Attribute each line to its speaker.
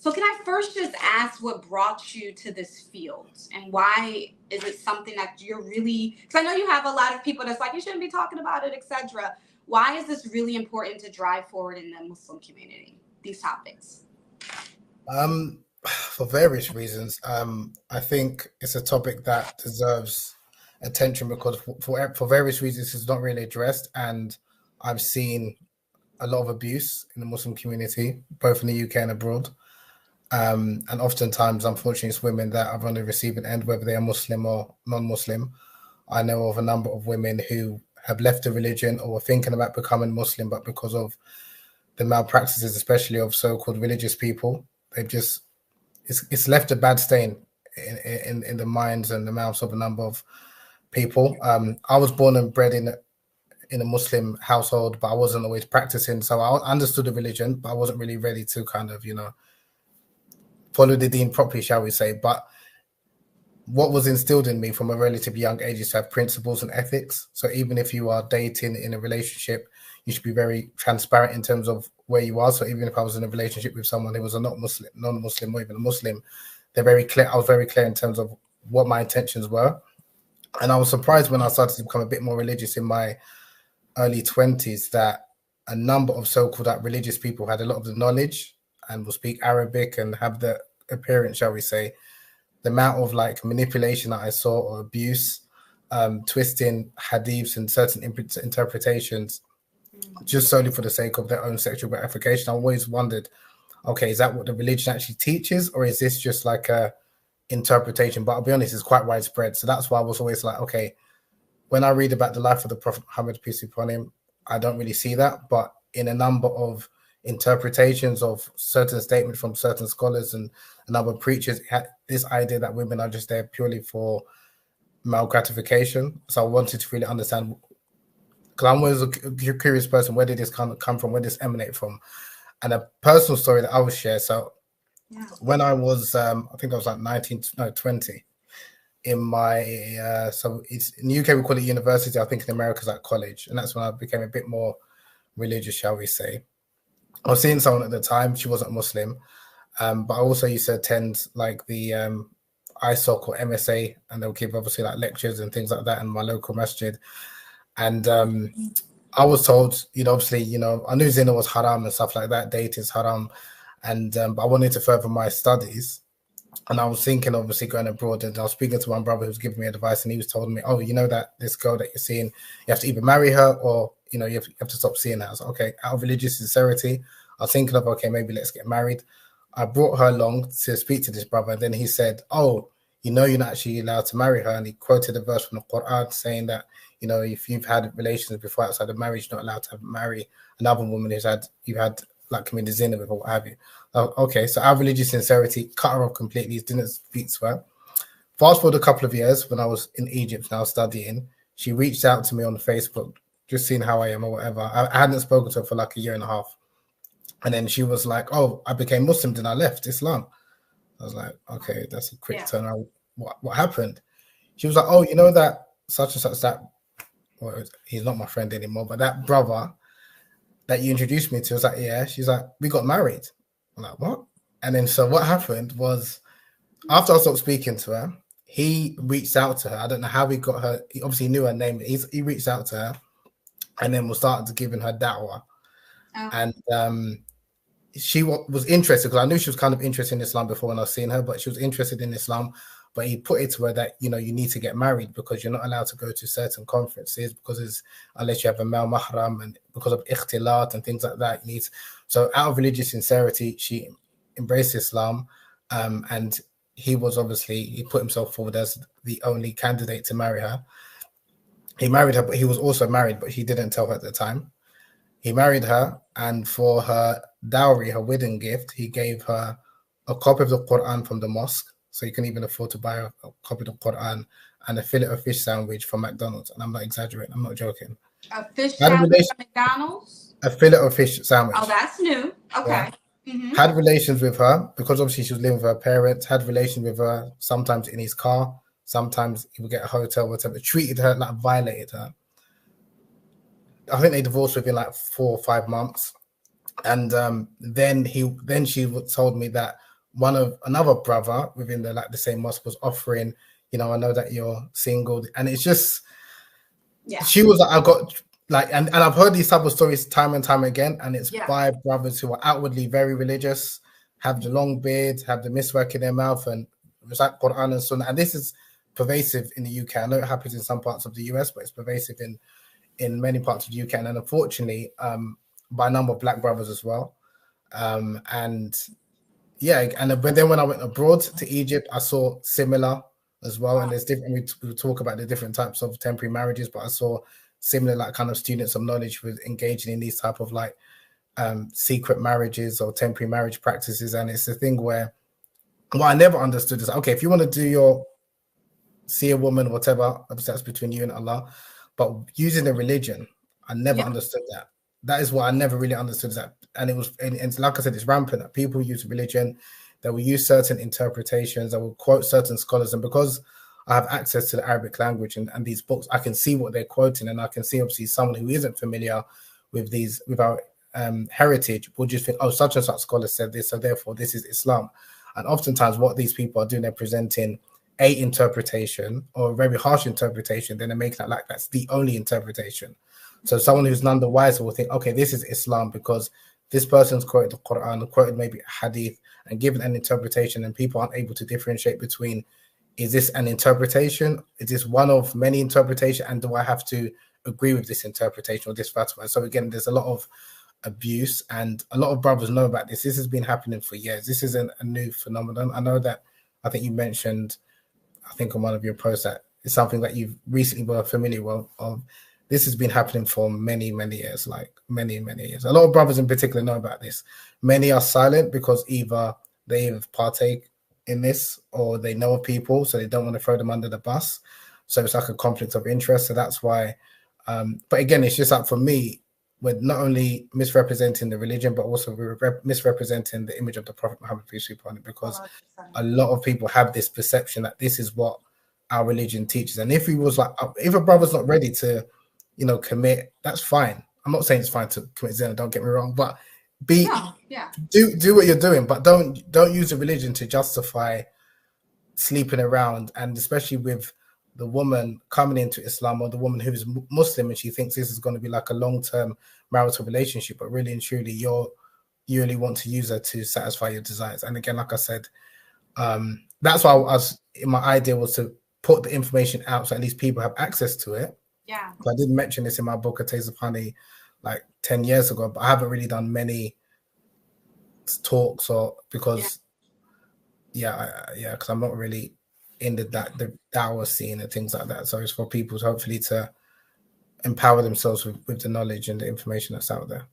Speaker 1: So can I first just ask what brought you to this field and why is it something that you're really, because I know you have a lot of people that's like, you shouldn't be talking about it, etc. Why is this really important to drive forward in the Muslim community, these topics?
Speaker 2: For various reasons. I think it's a topic that deserves attention because for various reasons it's not really addressed, and I've seen a lot of abuse in the Muslim community, both in the UK and abroad. And oftentimes, unfortunately, it's women that are on the receiving end, whether they are Muslim or non-Muslim. I know of a number of women who have left the religion or were thinking about becoming Muslim, but because of the malpractices, especially of so-called religious people, they've just it's left a bad stain in the minds and the mouths of a number of people. I was born and bred in a Muslim household, but I wasn't always practicing, so I understood the religion, but I wasn't really ready to kind of follow the deen properly, shall we say. But what was instilled in me from a relatively young age is to have principles and ethics. So even if you are dating in a relationship, you should be very transparent in terms of where you are. So even if I was in a relationship with someone who was a not Muslim, non-Muslim, or even a Muslim, they're very clear. I was very clear in terms of what my intentions were. And I was surprised when I started to become a bit more religious in my early 20s that a number of so-called religious people had a lot of the knowledge and will speak Arabic and have the appearance, shall we say. The amount of manipulation that I saw or abuse, twisting hadiths and certain interpretations just solely for the sake of their own sexual gratification. I always wondered, okay, is that what the religion actually teaches, or is this just like a interpretation? But I'll be honest, it's quite widespread. So that's why I was always like, okay, when I read about the life of the Prophet Muhammad, peace be upon him, I don't really see that. But in a number of interpretations of certain statements from certain scholars and other preachers, had this idea that women are just there purely for male gratification. So I wanted to really understand, because I'm always a curious person, where did this kind of come from, where did this emanate from? And a personal story that I will share. So when I was, I think I was like 20, in my, so it's in the UK, we call it university. I think in America, it's like college. And that's when I became a bit more religious, shall we say. I was seeing someone at the time, she wasn't Muslim, but I also used to attend like the ISOC or MSA, and they'll give obviously like lectures and things like that in my local masjid. And I was told, obviously, I knew zina was haram and stuff like that, dating is haram, and but I wanted to further my studies. And I was thinking, obviously, going abroad, and I was speaking to my brother who was giving me advice, and he was telling me, oh, that this girl that you're seeing, you have to either marry her or, you have to stop seeing her. I was like, okay, out of religious sincerity, I was thinking of, okay, maybe let's get married. I brought her along to speak to this brother, and then he said, oh, you're not actually allowed to marry her. And he quoted a verse from the Quran saying that, if you've had relations before outside of marriage, you're not allowed to marry another woman you've had like committed zina with or what have you. Okay, so our religious sincerity cut her off completely, didn't speak to her. Fast forward a couple of years, when I was in Egypt now studying, she reached out to me on Facebook, just seeing how I am or whatever. I hadn't spoken to her for like a year and a half. And then she was like, oh, I became Muslim, then I left Islam. I was like, okay, that's a quick turnaround. What happened? She was like, oh, that such and such, that, well, he's not my friend anymore, but that brother that you introduced me to, was like, yeah. She's like, we got married. I'm like, what? And then so what happened was, after I stopped speaking to her, he reached out to her. I don't know how he got her. He obviously knew her name. He reached out to her, and then we started to giving her da'wah. And she was interested, because I knew she was kind of interested in Islam before when I was seeing her, but she was interested in Islam. But he put it to her that, you need to get married because you're not allowed to go to certain conferences because unless you have a male mahram, and because of ikhtilat and things like that, so out of religious sincerity, she embraced Islam. And he put himself forward as the only candidate to marry her. He married her, but he was also married, but he didn't tell her at the time. He married her, and for her dowry, her wedding gift, he gave her a copy of the Quran from the mosque. So you can even afford to buy a copy of the Quran and a fillet of fish sandwich from McDonald's. And I'm not exaggerating. I'm not joking.
Speaker 1: A fish sandwich from McDonald's?
Speaker 2: A fillet of fish sandwich.
Speaker 1: Oh, that's new. Okay.
Speaker 2: Yeah. Mm-hmm. Had relations with her, because obviously she was living with her parents, had relations with her, sometimes in his car, sometimes he would get a hotel, whatever, treated her, like violated her. I think they divorced within like 4 or 5 months. And then she told me that another brother within the same mosque was offering, I know that you're single, and it's just, she was like, I got like, and I've heard these type of stories time and time again, and it's by brothers who are outwardly very religious, have the long beard, have the miswork in their mouth, and recite Quran and Sunnah. And this is pervasive in the UK. I know it happens in some parts of the US, but it's pervasive in many parts of the UK, and unfortunately, by a number of black brothers as well. And then when I went abroad to Egypt, I saw similar as well. And there's different, we talk about the different types of temporary marriages, but I saw similar like kind of students of knowledge with engaging in these type of like secret marriages or temporary marriage practices. And it's a thing where what I never understood is, okay, if you want to see a woman, whatever, obviously that's between you and Allah, but using a religion, I never understood that. That is what I never really understood. That, and it was, and like I said, it's rampant that people use religion. They will use certain interpretations. They will quote certain scholars, and because I have access to the Arabic language and these books, I can see what they're quoting, and I can see obviously someone who isn't familiar with our heritage will just think, oh, such and such scholar said this, so therefore this is Islam. And oftentimes, what these people are doing, they're presenting a interpretation or a very harsh interpretation, then they're making it like that's the only interpretation. So someone who's none the wiser will think, okay, this is Islam because this person's quoted the Quran, quoted maybe a hadith, and given an interpretation, and people aren't able to differentiate between, is this an interpretation? Is this one of many interpretations? And do I have to agree with this interpretation or this fatwa? So again, there's a lot of abuse, and a lot of brothers know about this. This has been happening for years. This isn't a new phenomenon. I know that, I think you mentioned, I think on one of your posts, that it's something that you've recently were familiar with. This has been happening for many, many years, like many, many years. A lot of brothers in particular know about this. Many are silent because either they have partake in this or they know of people, so they don't want to throw them under the bus. So it's like a conflict of interest. So that's why. But again, it's just like for me, we're not only misrepresenting the religion, but also we're misrepresenting the image of the Prophet Muhammad, peace be upon him, because a lot of people have this perception that this is what our religion teaches. And if a brother's not ready to, commit, that's fine. I'm not saying it's fine to commit zina, don't get me wrong, but do what you're doing, but don't use the religion to justify sleeping around, and especially with the woman coming into Islam or the woman who is Muslim and she thinks this is going to be like a long-term marital relationship, but really and truly you only want to use her to satisfy your desires. And again, like I said, that's why my idea was to put the information out so at least people have access to it.
Speaker 1: Yeah.
Speaker 2: So I did mention this in my book, A Taste of Honey, like 10 years ago, but I haven't really done many talks because I'm not really in the dawah scene and things like that. So it's for people to hopefully to empower themselves with the knowledge and the information that's out there.